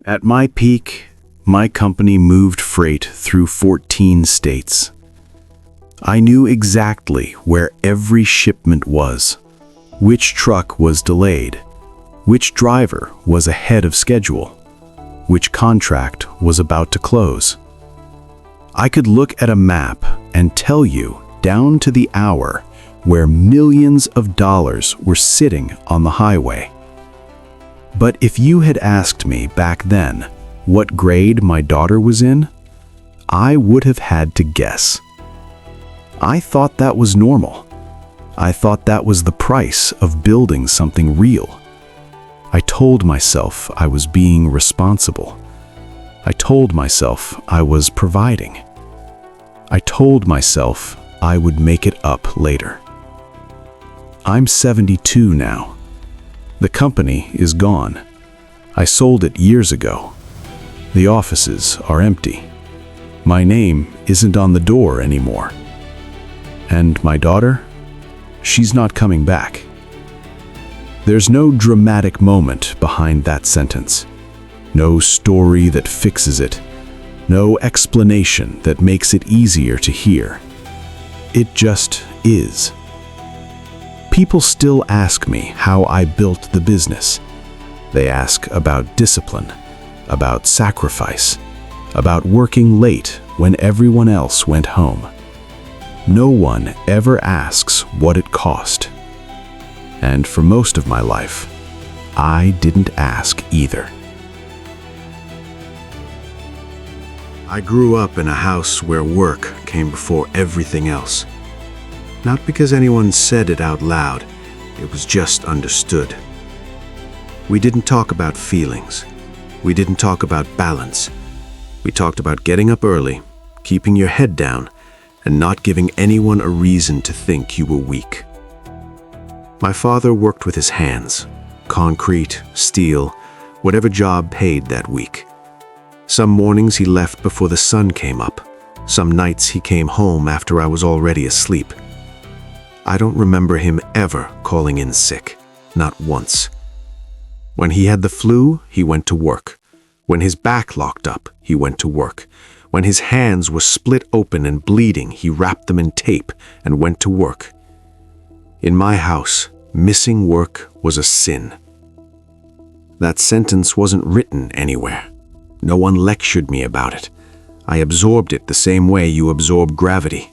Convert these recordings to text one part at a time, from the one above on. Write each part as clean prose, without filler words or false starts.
At my peak, my company moved freight through 14 states. I knew exactly where every shipment was, which truck was delayed, which driver was ahead of schedule, which contract was about to close. I could look at a map and tell you down to the hour where millions of dollars were sitting on the highway. But if you had asked me back then what grade my daughter was in, I would have had to guess. I thought that was normal. I thought that was the price of building something real. I told myself I was being responsible. I told myself I was providing. I told myself I would make it up later. I'm 72 now. The company is gone. I sold it years ago. The offices are empty. My name isn't on the door anymore. And my daughter? She's not coming back. There's no dramatic moment behind that sentence. No story that fixes it. No explanation that makes it easier to hear. It just is. People still ask me how I built the business. They ask about discipline, about sacrifice, about working late when everyone else went home. No one ever asks what it cost. And for most of my life, I didn't ask either. I grew up in a house where work came before everything else. Not because anyone said it out loud, it was just understood. We didn't talk about feelings. We didn't talk about balance. We talked about getting up early, keeping your head down, and not giving anyone a reason to think you were weak. My father worked with his hands, concrete, steel, whatever job paid that week. Some mornings he left before the sun came up. Some nights he came home after I was already asleep. I don't remember him ever calling in sick, not once. When he had the flu, he went to work. When his back locked up, he went to work. When his hands were split open and bleeding, he wrapped them in tape and went to work. In my house, missing work was a sin. That sentence wasn't written anywhere. No one lectured me about it. I absorbed it the same way you absorb gravity.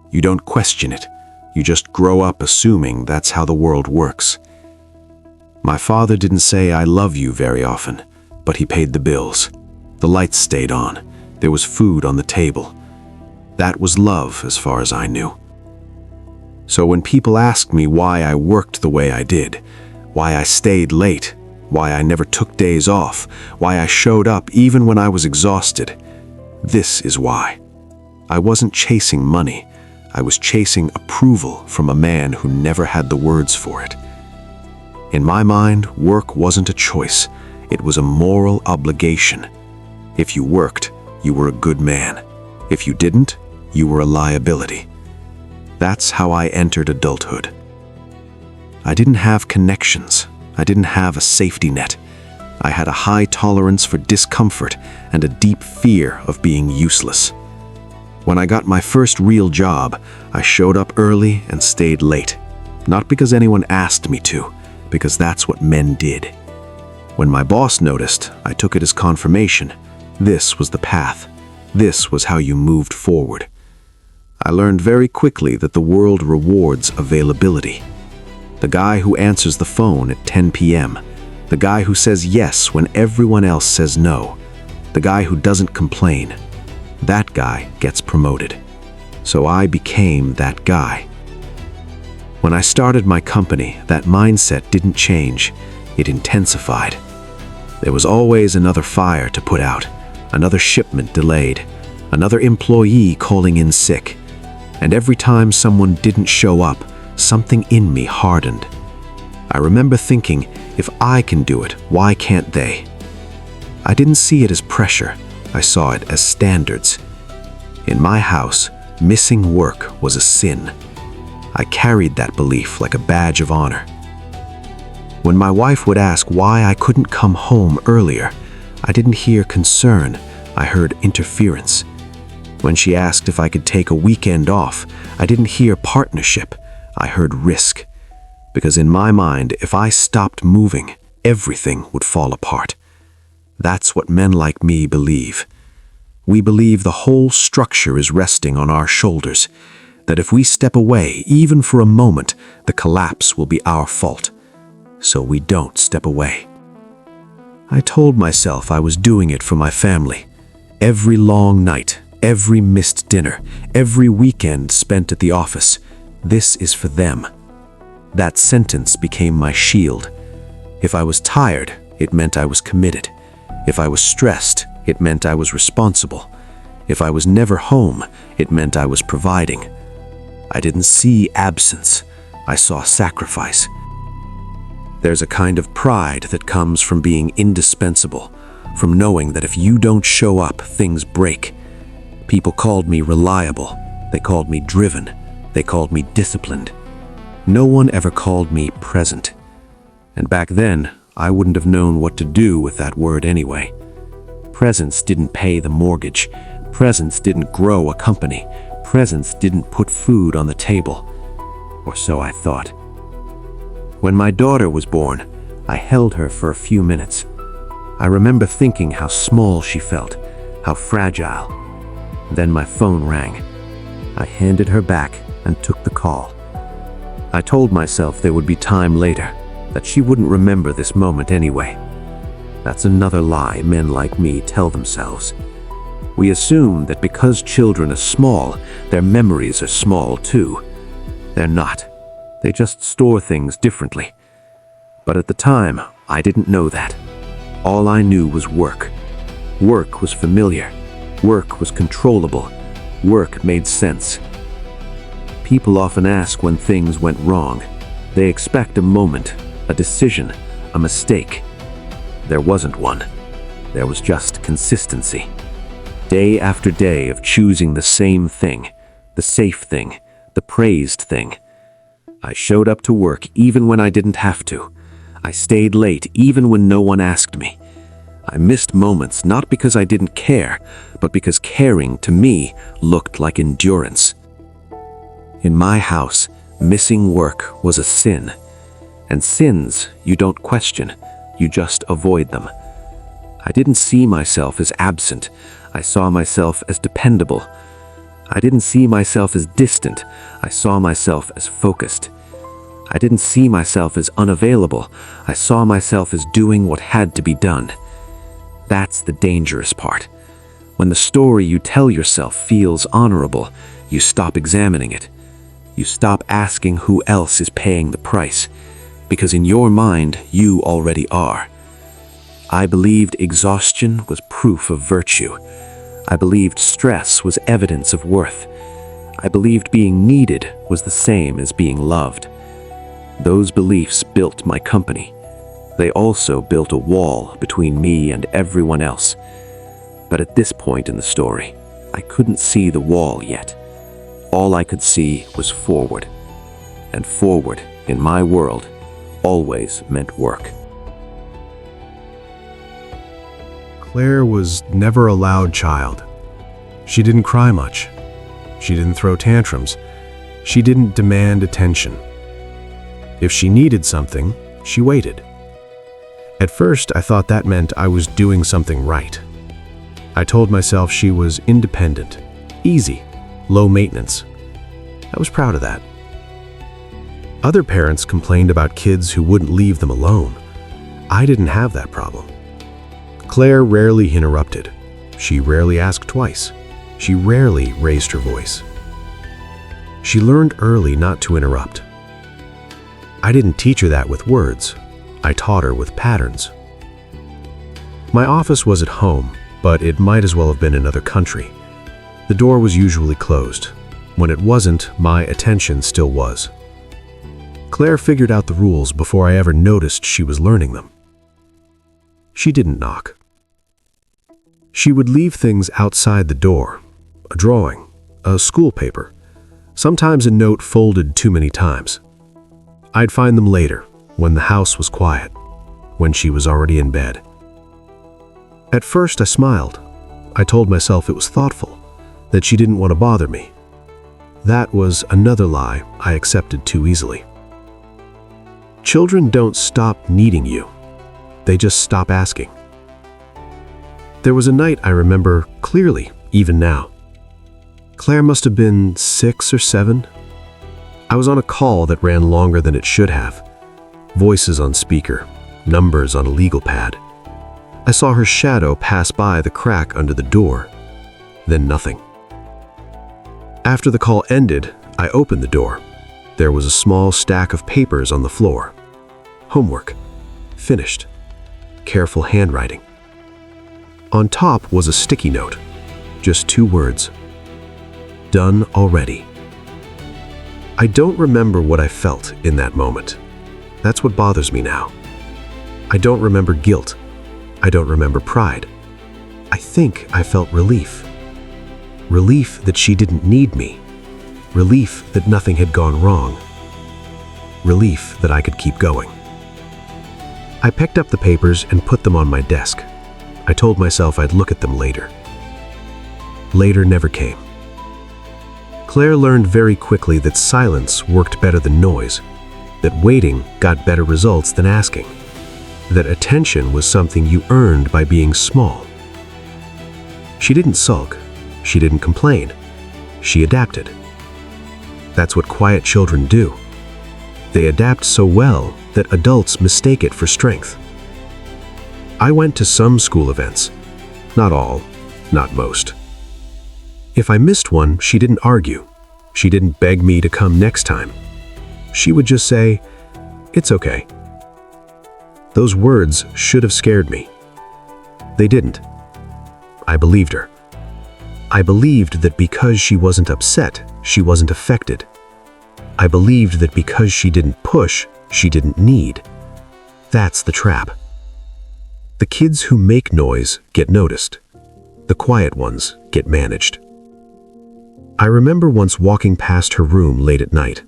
You don't question it. You just grow up assuming that's how the world works. My father didn't say I love you very often, but he paid the bills. The lights stayed on. There was food on the table. That was love as far as I knew. So when people asked me why I worked the way I did, why I stayed late, why I never took days off, why I showed up even when I was exhausted, this is why. I wasn't chasing money. I was chasing approval from a man who never had the words for it. In my mind, work wasn't a choice. It was a moral obligation. If you worked, you were a good man. If you didn't, you were a liability. That's how I entered adulthood. I didn't have connections. I didn't have a safety net. I had a high tolerance for discomfort and a deep fear of being useless. When I got my first real job, I showed up early and stayed late. Not because anyone asked me to, because that's what men did. When my boss noticed, I took it as confirmation. This was the path. This was how you moved forward. I learned very quickly that the world rewards availability. The guy who answers the phone at 10 p.m., the guy who says yes when everyone else says no, the guy who doesn't complain, that guy gets promoted. So I became that guy. When I started my company, that mindset didn't change. It intensified. There was always another fire to put out, another shipment delayed, another employee calling in sick. And every time someone didn't show up, something in me hardened. I remember thinking, if I can do it, why can't they? I didn't see it as pressure. I saw it as standards. In my house, missing work was a sin. I carried that belief like a badge of honor. When my wife would ask why I couldn't come home earlier, I didn't hear concern, I heard interference. When she asked if I could take a weekend off, I didn't hear partnership, I heard risk. Because in my mind, if I stopped moving, everything would fall apart. That's what men like me believe. We believe the whole structure is resting on our shoulders, that if we step away, even for a moment, the collapse will be our fault. So we don't step away. I told myself I was doing it for my family. Every long night, every missed dinner, every weekend spent at the office, this is for them. That sentence became my shield. If I was tired, it meant I was committed. If I was stressed, it meant I was responsible. If I was never home, it meant I was providing. I didn't see absence. I saw sacrifice. There's a kind of pride that comes from being indispensable, from knowing that if you don't show up, things break. People called me reliable. They called me driven. They called me disciplined. No one ever called me present. And back then, I wouldn't have known what to do with that word anyway. Presence didn't pay the mortgage. Presence didn't grow a company. Presence didn't put food on the table. Or so I thought. When my daughter was born, I held her for a few minutes. I remember thinking how small she felt, how fragile. Then my phone rang. I handed her back and took the call. I told myself there would be time later, that she wouldn't remember this moment anyway. That's another lie men like me tell themselves. We assume that because children are small, their memories are small too. They're not. They just store things differently. But at the time, I didn't know that. All I knew was work. Work was familiar. Work was controllable. Work made sense. People often ask when things went wrong. They expect a moment, a decision, a mistake. There wasn't one. There was just consistency. Day after day of choosing the same thing, the safe thing, the praised thing. I showed up to work even when I didn't have to. I stayed late even when no one asked me. I missed moments not because I didn't care, but because caring to me looked like endurance. In my house, missing work was a sin. And sins you don't question, you just avoid them. I didn't see myself as absent. I saw myself as dependable. I didn't see myself as distant. I saw myself as focused. I didn't see myself as unavailable. I saw myself as doing what had to be done. That's the dangerous part. When the story you tell yourself feels honorable, you stop examining it. You stop asking who else is paying the price, because in your mind, you already are. I believed exhaustion was proof of virtue. I believed stress was evidence of worth. I believed being needed was the same as being loved. Those beliefs built my company. They also built a wall between me and everyone else. But at this point in the story, I couldn't see the wall yet. All I could see was forward. And forward, in my world, always meant work. Claire was never a loud child. She didn't cry much. She didn't throw tantrums. She didn't demand attention. If she needed something, she waited. At first, I thought that meant I was doing something right. I told myself she was independent, easy, low maintenance. I was proud of that. Other parents complained about kids who wouldn't leave them alone. I didn't have that problem. Claire rarely interrupted. She rarely asked twice. She rarely raised her voice. She learned early not to interrupt. I didn't teach her that with words. I taught her with patterns. My office was at home, but it might as well have been another country. The door was usually closed. When it wasn't, my attention still was. Claire figured out the rules before I ever noticed she was learning them. She didn't knock. She would leave things outside the door, a drawing, a school paper, sometimes a note folded too many times. I'd find them later, when the house was quiet, when she was already in bed. At first, I smiled. I told myself it was thoughtful, that she didn't want to bother me. That was another lie I accepted too easily. Children don't stop needing you. They just stop asking. There was a night I remember clearly, even now. Claire must have been 6 or 7. I was on a call that ran longer than it should have. Voices on speaker, numbers on a legal pad. I saw her shadow pass by the crack under the door. Then nothing. After the call ended, I opened the door. There was a small stack of papers on the floor. Homework. Finished. Careful handwriting. On top was a sticky note. Just 2 words. Done already. I don't remember what I felt in that moment. That's what bothers me now. I don't remember guilt. I don't remember pride. I think I felt relief. Relief that she didn't need me. Relief that nothing had gone wrong. Relief that I could keep going. I picked up the papers and put them on my desk. I told myself I'd look at them later. Later never came. Claire learned very quickly that silence worked better than noise, that waiting got better results than asking, that attention was something you earned by being small. She didn't sulk. She didn't complain. She adapted. That's what quiet children do. They adapt so well that adults mistake it for strength. I went to some school events. Not all, not most. If I missed one, she didn't argue. She didn't beg me to come next time. She would just say, "It's okay." Those words should have scared me. They didn't. I believed her. I believed that because she wasn't upset, she wasn't affected. I believed that because she didn't push, she didn't need. That's the trap. The kids who make noise get noticed. The quiet ones get managed. I remember once walking past her room late at night.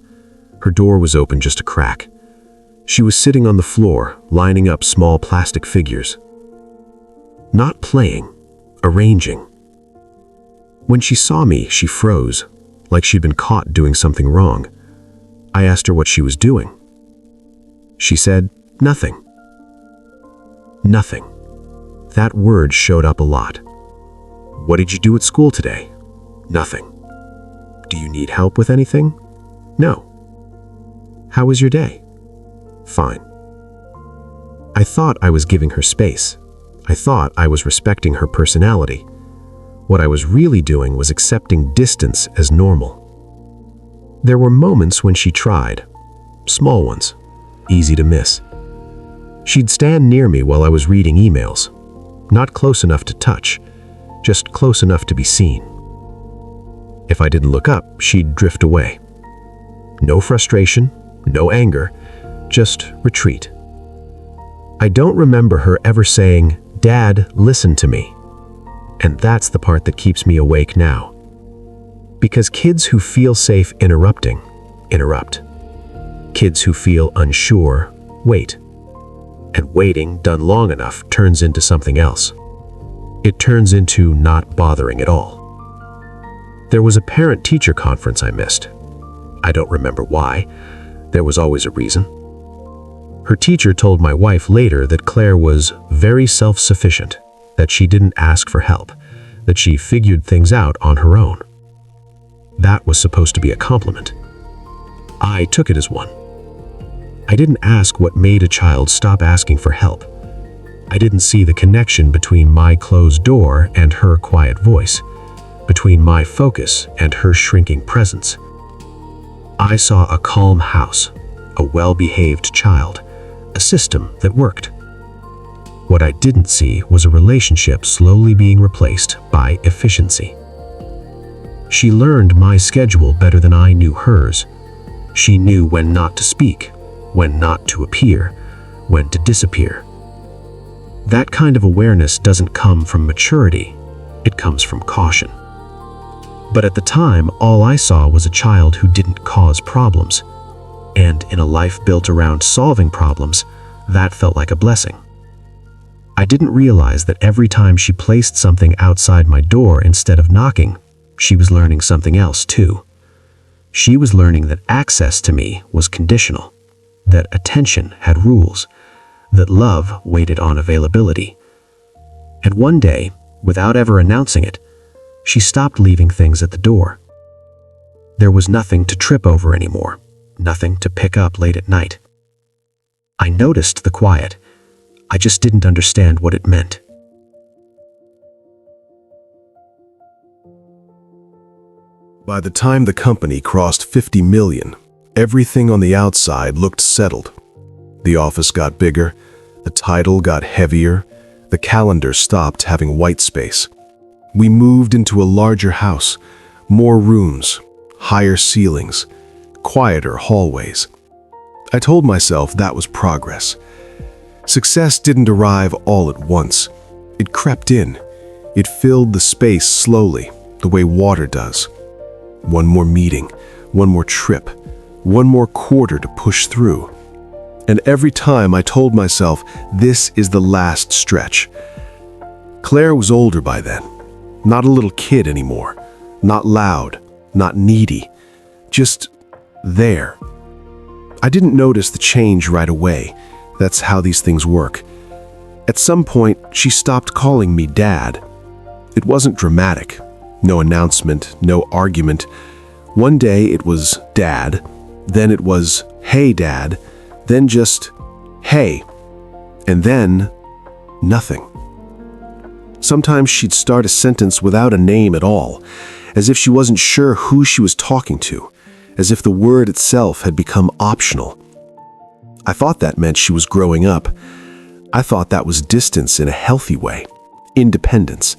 Her door was open just a crack. She was sitting on the floor, lining up small plastic figures. Not playing, arranging. When she saw me, she froze, like she'd been caught doing something wrong. I asked her what she was doing. She said, "Nothing." Nothing. That word showed up a lot. "What did you do at school today?" "Nothing." "Do you need help with anything?" "No." "How was your day?" "Fine." I thought I was giving her space. I thought I was respecting her personality. What I was really doing was accepting distance as normal. There were moments when she tried. Small ones. Easy to miss. She'd stand near me while I was reading emails. Not close enough to touch, just close enough to be seen. If I didn't look up, she'd drift away. No frustration, no anger, just retreat. I don't remember her ever saying, "Dad, listen to me." And that's the part that keeps me awake now. Because kids who feel safe interrupting, interrupt. Kids who feel unsure, wait. And waiting done long enough turns into something else. It turns into not bothering at all. There was a parent-teacher conference I missed. I don't remember why. There was always a reason. Her teacher told my wife later that Claire was very self-sufficient, that she didn't ask for help, that she figured things out on her own. That was supposed to be a compliment. I took it as one. I didn't ask what made a child stop asking for help. I didn't see the connection between my closed door and her quiet voice, between my focus and her shrinking presence. I saw a calm house, a well-behaved child, a system that worked. What I didn't see was a relationship slowly being replaced by efficiency. She learned my schedule better than I knew hers. She knew when not to speak, when not to appear, when to disappear. That kind of awareness doesn't come from maturity, it comes from caution. But at the time, all I saw was a child who didn't cause problems. And in a life built around solving problems, that felt like a blessing. I didn't realize that every time she placed something outside my door instead of knocking, she was learning something else too. She was learning that access to me was conditional, that attention had rules, that love waited on availability. And one day, without ever announcing it, she stopped leaving things at the door. There was nothing to trip over anymore, nothing to pick up late at night. I noticed the quiet. I just didn't understand what it meant. By the time the company crossed 50 million, everything on the outside looked settled. The office got bigger, the title got heavier, the calendar stopped having white space. We moved into a larger house, more rooms, higher ceilings, quieter hallways. I told myself that was progress. Success didn't arrive all at once. It crept in. It filled the space slowly, the way water does. One more meeting, one more trip, one more quarter to push through. And every time I told myself, this is the last stretch. Claire was older by then, not a little kid anymore, not loud, not needy, just there. I didn't notice the change right away. That's how these things work. At some point, she stopped calling me Dad. It wasn't dramatic. No announcement, no argument. One day it was Dad, then it was Hey Dad, then just Hey, and then nothing. Sometimes she'd start a sentence without a name at all, as if she wasn't sure who she was talking to, as if the word itself had become optional. I thought that meant she was growing up. I thought that was distance in a healthy way, independence.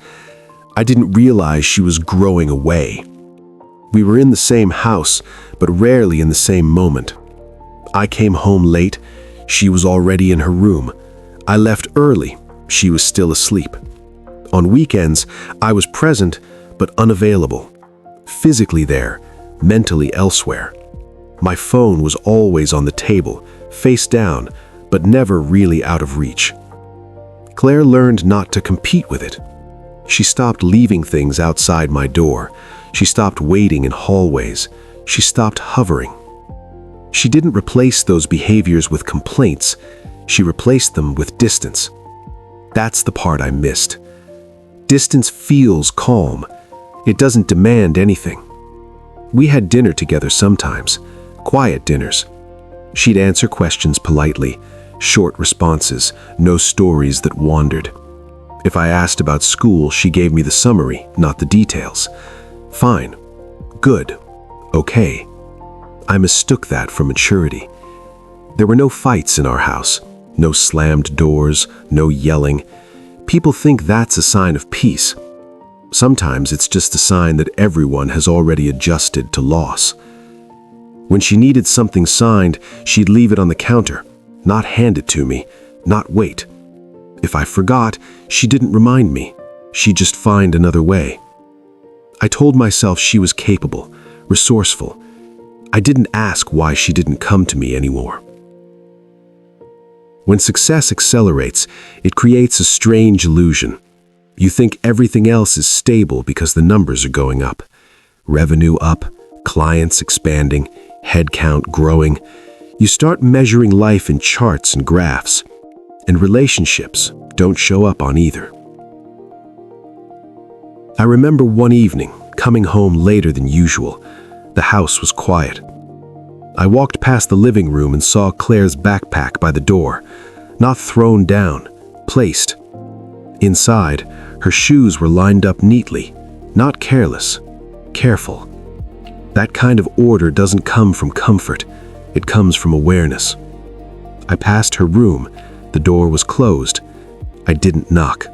I didn't realize she was growing away. We were in the same house, but rarely in the same moment. I came home late. She was already in her room. I left early. She was still asleep. On weekends, I was present, but unavailable. Physically there, mentally elsewhere. My phone was always on the table, face down, but never really out of reach. Claire learned not to compete with it. She stopped leaving things outside my door. She stopped waiting in hallways. She stopped hovering. She didn't replace those behaviors with complaints. She replaced them with distance. That's the part I missed. Distance feels calm. It doesn't demand anything. We had dinner together sometimes, quiet dinners. She'd answer questions politely, short responses, no stories that wandered. If I asked about school, she gave me the summary, not the details. Fine, good, okay. I mistook that for maturity. There were no fights in our house, no slammed doors, no yelling. People think that's a sign of peace. Sometimes it's just a sign that everyone has already adjusted to loss. When she needed something signed, she'd leave it on the counter, not hand it to me, not wait. If I forgot, she didn't remind me. She'd just find another way. I told myself she was capable, resourceful. I didn't ask why she didn't come to me anymore. When success accelerates, it creates a strange illusion. You think everything else is stable because the numbers are going up. Revenue up, clients expanding, headcount growing. You start measuring life in charts and graphs, and relationships don't show up on either. I remember one evening, coming home later than usual. The house was quiet. I walked past the living room and saw Claire's backpack by the door, not thrown down, placed. Inside, her shoes were lined up neatly, not careless, careful. That kind of order doesn't come from comfort, it comes from awareness. I passed her room, the door was closed. I didn't knock.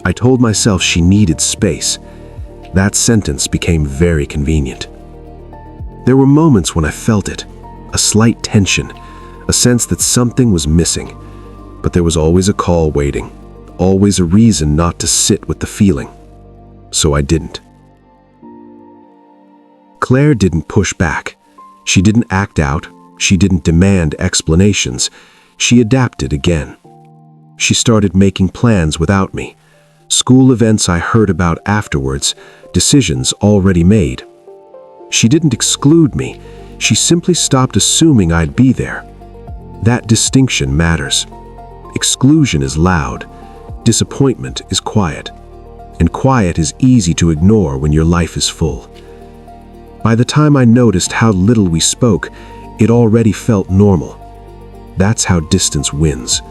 I told myself she needed space. That sentence became very convenient. There were moments when I felt it, a slight tension, a sense that something was missing, but there was always a call waiting, always a reason not to sit with the feeling. So I didn't. Claire didn't push back. She didn't act out. She didn't demand explanations. She adapted again. She started making plans without me. School events I heard about afterwards, decisions already made. She didn't exclude me. She simply stopped assuming I'd be there. That distinction matters. Exclusion is loud. Disappointment is quiet. And quiet is easy to ignore when your life is full. By the time I noticed how little we spoke, it already felt normal. That's how distance wins.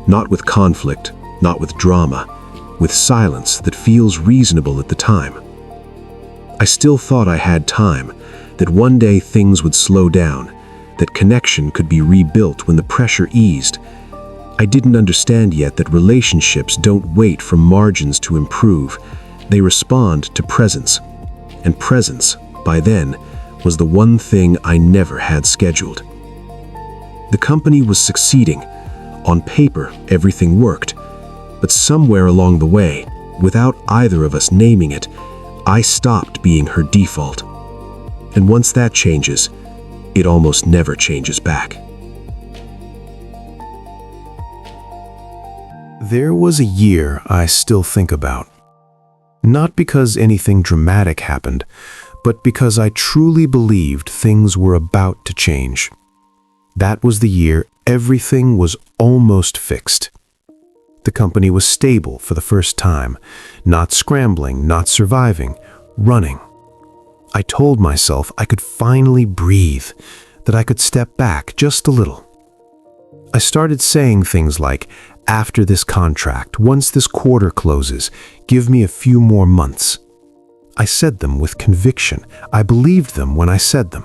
Not with conflict, not with drama, with silence that feels reasonable at the time. I still thought I had time, that one day things would slow down, that connection could be rebuilt when the pressure eased. I didn't understand yet that relationships don't wait for margins to improve. They respond to presence. And presence, by then, was the one thing I never had scheduled. The company was succeeding. On paper, everything worked. But somewhere along the way, without either of us naming it, I stopped being her default. And once that changes, it almost never changes back. There was a year I still think about. Not because anything dramatic happened, but because I truly believed things were about to change. That was the year everything was almost fixed. The company was stable for the first time, not scrambling, not surviving, running. I told myself I could finally breathe, that I could step back just a little. I started saying things like, after this contract, once this quarter closes, give me a few more months. I said them with conviction. I believed them when I said them.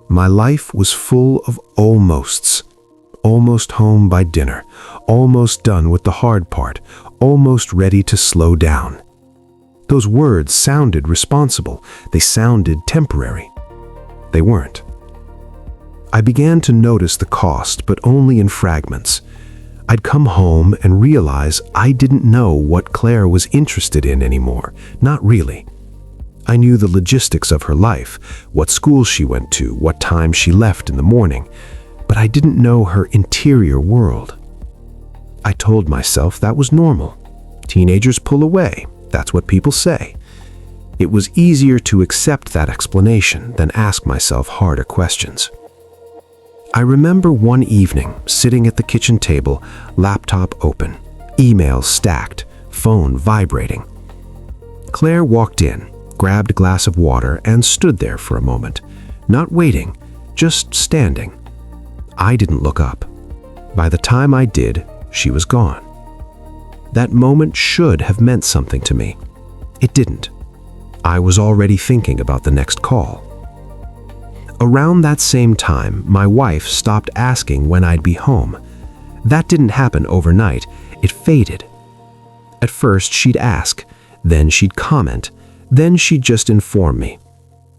My life was full of almosts. Almost home by dinner, almost done with the hard part, almost ready to slow down. Those words sounded responsible. They sounded temporary. They weren't. I began to notice the cost, but only in fragments. I'd come home and realize I didn't know what Claire was interested in anymore. Not really. I knew the logistics of her life, what school she went to, what time she left in the morning, but I didn't know her interior world. I told myself that was normal. Teenagers pull away. That's what people say. It was easier to accept that explanation than ask myself harder questions. I remember one evening, sitting at the kitchen table, laptop open, emails stacked, phone vibrating. Claire walked in, grabbed a glass of water, and stood there for a moment, not waiting, just standing. I didn't look up. By the time I did, she was gone. That moment should have meant something to me. It didn't. I was already thinking about the next call. Around that same time, my wife stopped asking when I'd be home. That didn't happen overnight. It faded. At first, she'd ask, then she'd comment, then she'd just inform me.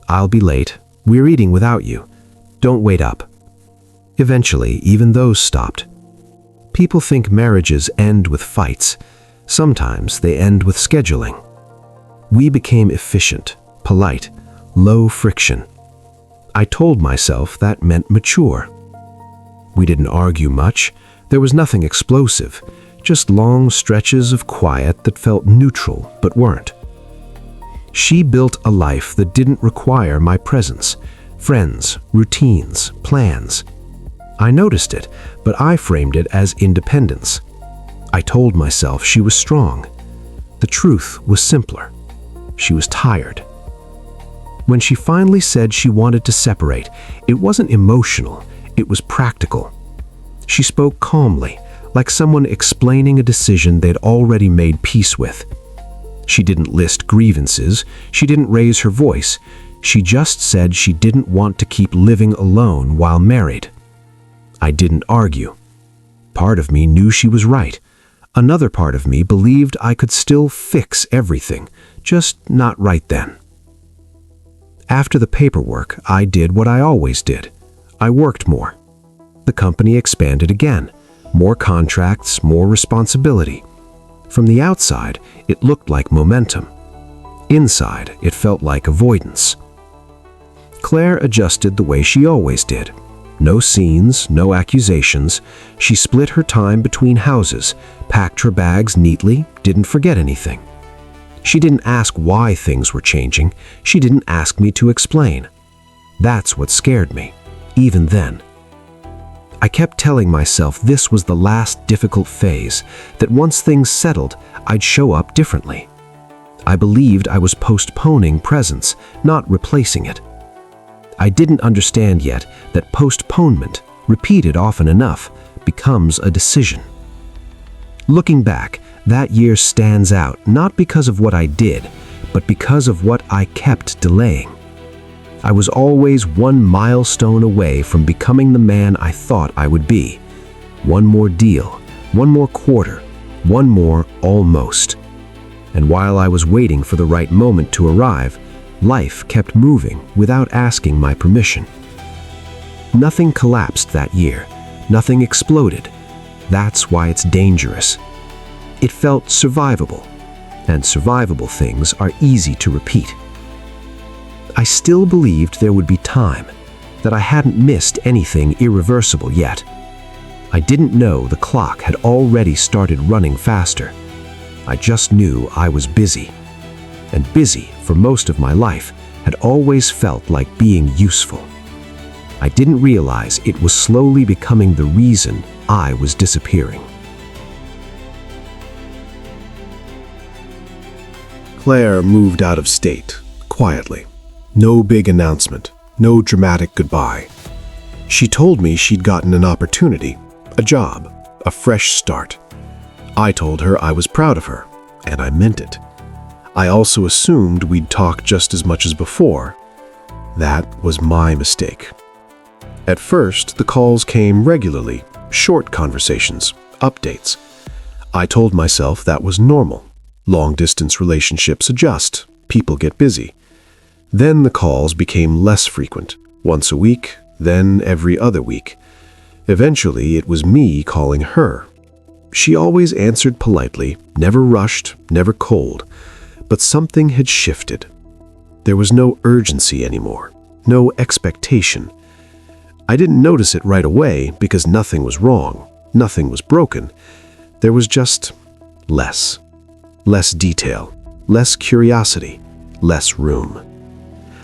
I'll be late. We're eating without you. Don't wait up. Eventually, even those stopped. People think marriages end with fights. Sometimes they end with scheduling. We became efficient, polite, low friction. I told myself that meant mature. We didn't argue much. There was nothing explosive, just long stretches of quiet that felt neutral but weren't. She built a life that didn't require my presence, friends, routines, plans. I noticed it, but I framed it as independence. I told myself she was strong. The truth was simpler. She was tired. When she finally said she wanted to separate, it wasn't emotional, it was practical. She spoke calmly, like someone explaining a decision they'd already made peace with. She didn't list grievances, she didn't raise her voice. She just said she didn't want to keep living alone while married. I didn't argue. Part of me knew she was right. Another part of me believed I could still fix everything, just not right then. After the paperwork, I did what I always did. I worked more. The company expanded again. More contracts, more responsibility. From the outside, it looked like momentum. Inside, it felt like avoidance. Claire adjusted the way she always did. No scenes, no accusations. She split her time between houses, packed her bags neatly, didn't forget anything. She didn't ask why things were changing. She didn't ask me to explain. That's what scared me, even then. I kept telling myself this was the last difficult phase, that once things settled, I'd show up differently. I believed I was postponing presence, not replacing it. I didn't understand yet that postponement, repeated often enough, becomes a decision. Looking back, that year stands out not because of what I did, but because of what I kept delaying. I was always one milestone away from becoming the man I thought I would be. One more deal, one more quarter, one more almost. And while I was waiting for the right moment to arrive, life kept moving without asking my permission. Nothing collapsed that year. Nothing exploded. That's why it's dangerous. It felt survivable, and survivable things are easy to repeat. I still believed there would be time, that I hadn't missed anything irreversible yet. I didn't know the clock had already started running faster. I just knew I was busy. And busy, for most of my life, had always felt like being useful. I didn't realize it was slowly becoming the reason I was disappearing. Claire moved out of state, quietly. No big announcement, no dramatic goodbye. She told me she'd gotten an opportunity, a job, a fresh start. I told her I was proud of her, and I meant it. I also assumed we'd talk just as much as before. That was my mistake. At first, the calls came regularly, short conversations, updates. I told myself that was normal. Long-distance relationships adjust, people get busy. Then the calls became less frequent, once a week, then every other week. Eventually, it was me calling her. She always answered politely, never rushed, never cold. But something had shifted. There was no urgency anymore, no expectation. I didn't notice it right away because nothing was wrong, nothing was broken. There was just less. Less detail, less curiosity, less room.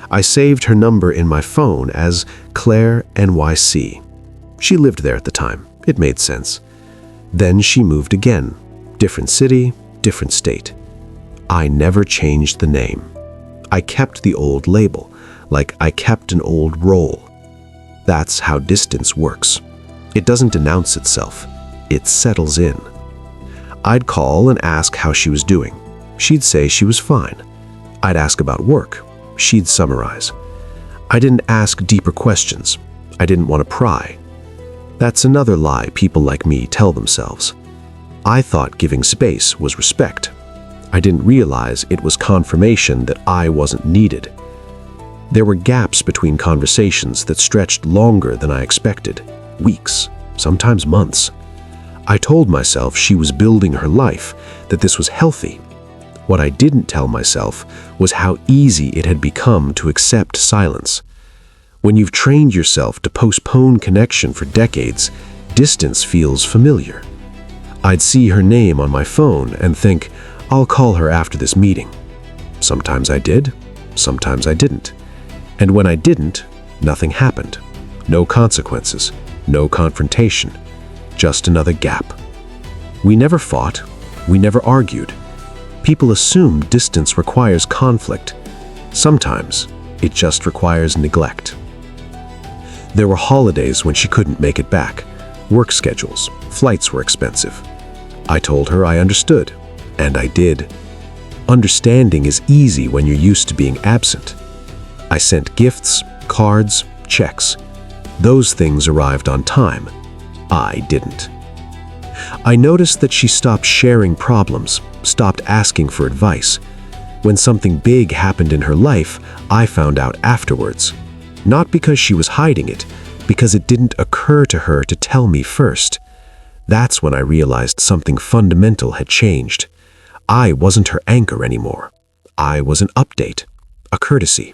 I saved her number in my phone as Claire NYC. She lived there at the time. It made sense. Then she moved again. Different city, different state. I never changed the name. I kept the old label, like I kept an old role. That's how distance works. It doesn't announce itself. It settles in. I'd call and ask how she was doing. She'd say she was fine. I'd ask about work. She'd summarize. I didn't ask deeper questions. I didn't want to pry. That's another lie people like me tell themselves. I thought giving space was respect. I didn't realize it was confirmation that I wasn't needed. There were gaps between conversations that stretched longer than I expected. Weeks, sometimes months. I told myself she was building her life, that this was healthy. What I didn't tell myself was how easy it had become to accept silence. When you've trained yourself to postpone connection for decades, distance feels familiar. I'd see her name on my phone and think, I'll call her after this meeting. Sometimes I did, sometimes I didn't. And when I didn't, nothing happened. No consequences, no confrontation, just another gap. We never fought, we never argued. People assume distance requires conflict. Sometimes it just requires neglect. There were holidays when she couldn't make it back. Work schedules, flights were expensive. I told her I understood, and I did. Understanding is easy when you're used to being absent. I sent gifts, cards, checks. Those things arrived on time. I didn't. I noticed that she stopped sharing problems, stopped asking for advice. When something big happened in her life, I found out afterwards. Not because she was hiding it, because it didn't occur to her to tell me first. That's when I realized something fundamental had changed. I wasn't her anchor anymore. I was an update, a courtesy.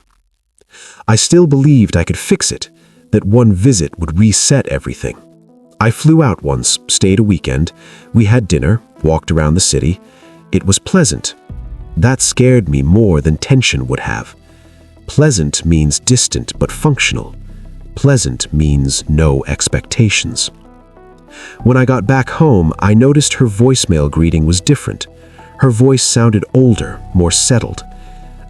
I still believed I could fix it, that one visit would reset everything. I flew out once, stayed a weekend. We had dinner, walked around the city. It was pleasant. That scared me more than tension would have. Pleasant means distant but functional. Pleasant means no expectations. When I got back home, I noticed her voicemail greeting was different. Her voice sounded older, more settled.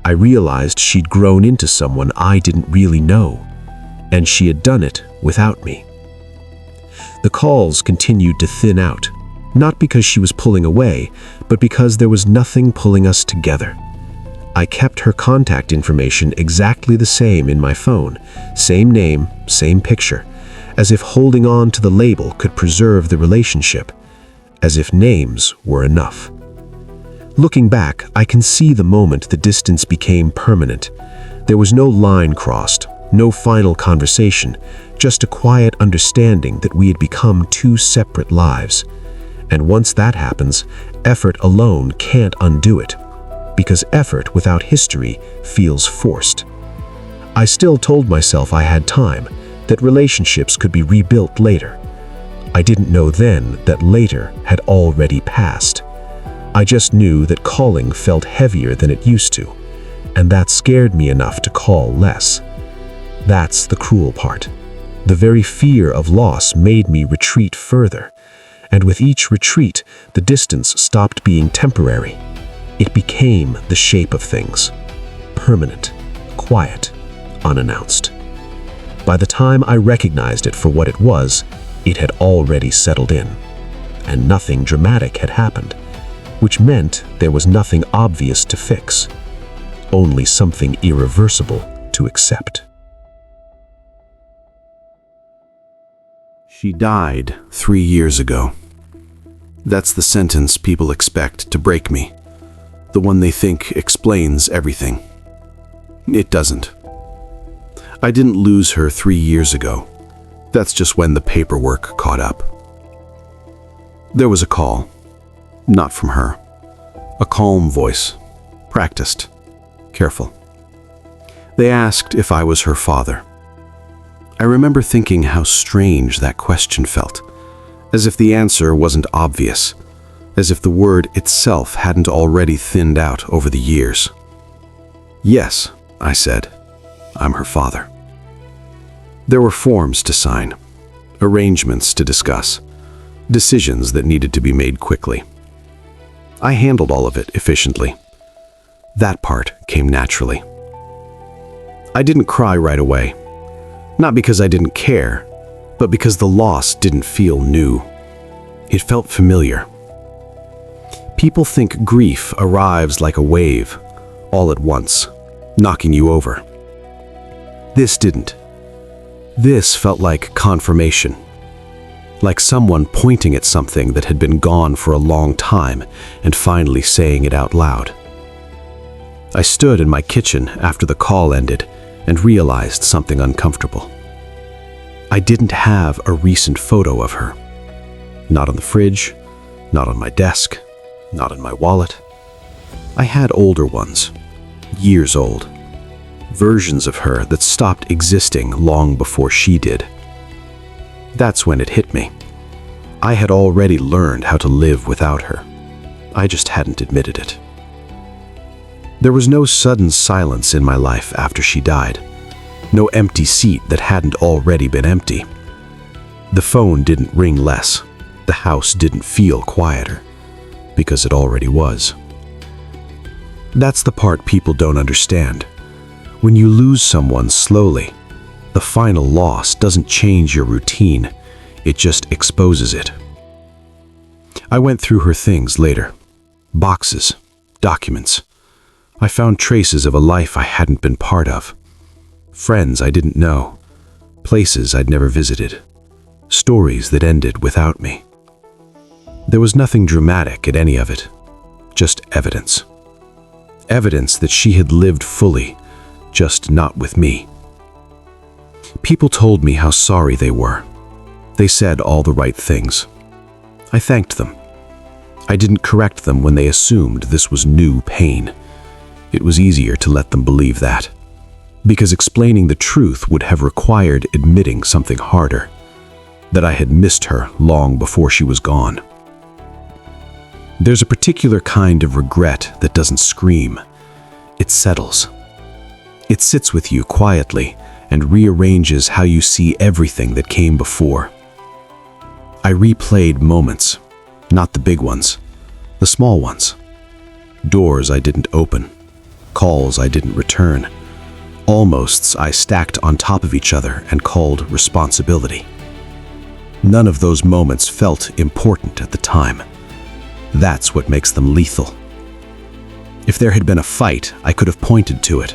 I realized she'd grown into someone I didn't really know, and she had done it without me. The calls continued to thin out, not because she was pulling away, but because there was nothing pulling us together. I kept her contact information exactly the same in my phone, same name, same picture, as if holding on to the label could preserve the relationship, as if names were enough. Looking back, I can see the moment the distance became permanent. There was no line crossed, no final conversation, just a quiet understanding that we had become two separate lives. And once that happens, effort alone can't undo it, because effort without history feels forced. I still told myself I had time, that relationships could be rebuilt later. I didn't know then that later had already passed. I just knew that calling felt heavier than it used to, and that scared me enough to call less. That's the cruel part. The very fear of loss made me retreat further, and with each retreat, the distance stopped being temporary. It became the shape of things, permanent, quiet, unannounced. By the time I recognized it for what it was, it had already settled in, and nothing dramatic had happened, which meant there was nothing obvious to fix, only something irreversible to accept. She died 3 years ago. That's the sentence people expect to break me, the one they think explains everything. It doesn't. I didn't lose her 3 years ago. That's just when the paperwork caught up. There was a call. Not from her. A calm voice. Practiced. Careful. They asked if I was her father. I remember thinking how strange that question felt, as if the answer wasn't obvious, as if the word itself hadn't already thinned out over the years. Yes, I said, I'm her father. There were forms to sign, arrangements to discuss, decisions that needed to be made quickly. I handled all of it efficiently. That part came naturally. I didn't cry right away, not because I didn't care, but because the loss didn't feel new. It felt familiar. People think grief arrives like a wave, all at once, knocking you over. This didn't. This felt like confirmation, like someone pointing at something that had been gone for a long time and finally saying it out loud. I stood in my kitchen after the call ended and realized something uncomfortable. I didn't have a recent photo of her. Not on the fridge, not on my desk, not in my wallet. I had older ones, years old, versions of her that stopped existing long before she did. That's when it hit me. I had already learned how to live without her. I just hadn't admitted it. There was no sudden silence in my life after she died. No empty seat that hadn't already been empty. The phone didn't ring less. The house didn't feel quieter, because it already was. That's the part people don't understand. When you lose someone slowly, the final loss doesn't change your routine, it just exposes it. I went through her things later. Boxes, documents. I found traces of a life I hadn't been part of. Friends I didn't know. Places I'd never visited. Stories that ended without me. There was nothing dramatic at any of it. Just evidence. Evidence that she had lived fully, just not with me. People told me how sorry they were. They said all the right things. I thanked them. I didn't correct them when they assumed this was new pain. It was easier to let them believe that. because explaining the truth would have required admitting something harder, that I had missed her long before she was gone. There's a particular kind of regret that doesn't scream. It settles. It sits with you quietly and rearranges how you see everything that came before. I replayed moments, not the big ones, the small ones. Doors I didn't open, calls I didn't return, almosts I stacked on top of each other and called responsibility. None of those moments felt important at the time. That's what makes them lethal. If there had been a fight, I could have pointed to it.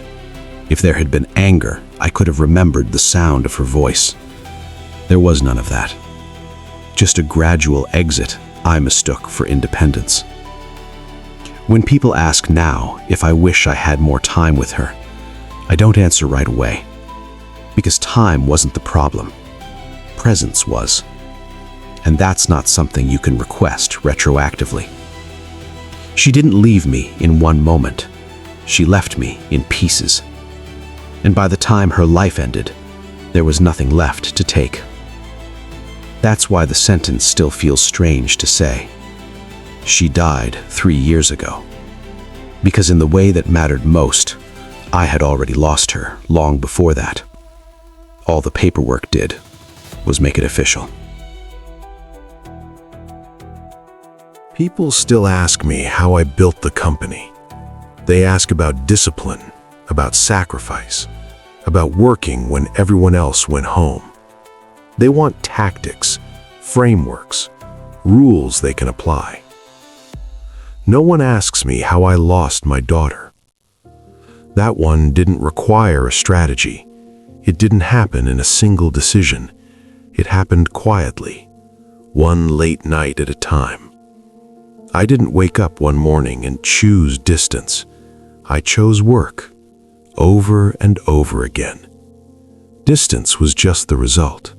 If there had been anger, I could have remembered the sound of her voice. There was none of that. Just a gradual exit I mistook for independence. When people ask now if I wish I had more time with her, I don't answer right away. Because time wasn't the problem. Presence was. And that's not something you can request retroactively. She didn't leave me in one moment. She left me in pieces. And by the time her life ended, there was nothing left to take. That's why the sentence still feels strange to say. She died 3 years ago. Because in the way that mattered most, I had already lost her long before that. All the paperwork did was make it official. People still ask me how I built the company. They ask about discipline, about sacrifice, about working when everyone else went home. They want tactics, frameworks, rules they can apply. No one asks me how I lost my daughter. That one didn't require a strategy. It didn't happen in a single decision. It happened quietly, one late night at a time. I didn't wake up one morning and choose distance. I chose work, over and over again. Distance was just the result.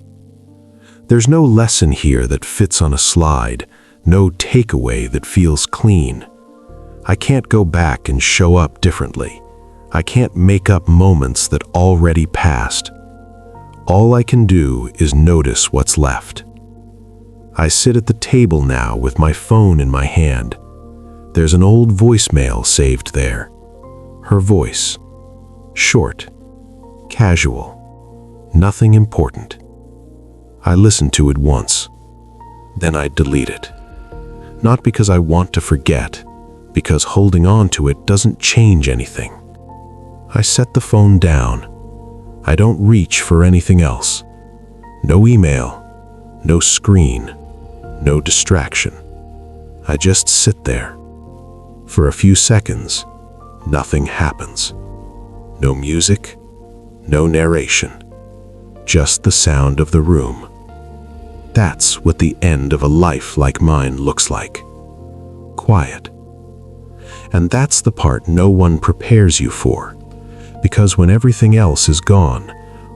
There's no lesson here that fits on a slide, no takeaway that feels clean. I can't go back and show up differently. I can't make up moments that already passed. All I can do is notice what's left. I sit at the table now with my phone in my hand. There's an old voicemail saved there. Her voice. Short. Casual. Nothing important. I listen to it once. Then I delete it. Not because I want to forget, because holding on to it doesn't change anything. I set the phone down. I don't reach for anything else. No email, no screen, no distraction. I just sit there. For a few seconds, nothing happens. No music, no narration, just the sound of the room. That's what the end of a life like mine looks like. Quiet. And that's the part no one prepares you for. Because when everything else is gone,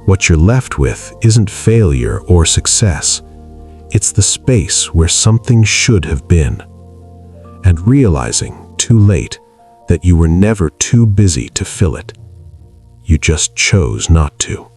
what you're left with isn't failure or success. It's the space where something should have been. And realizing, too late, that you were never too busy to fill it. You just chose not to.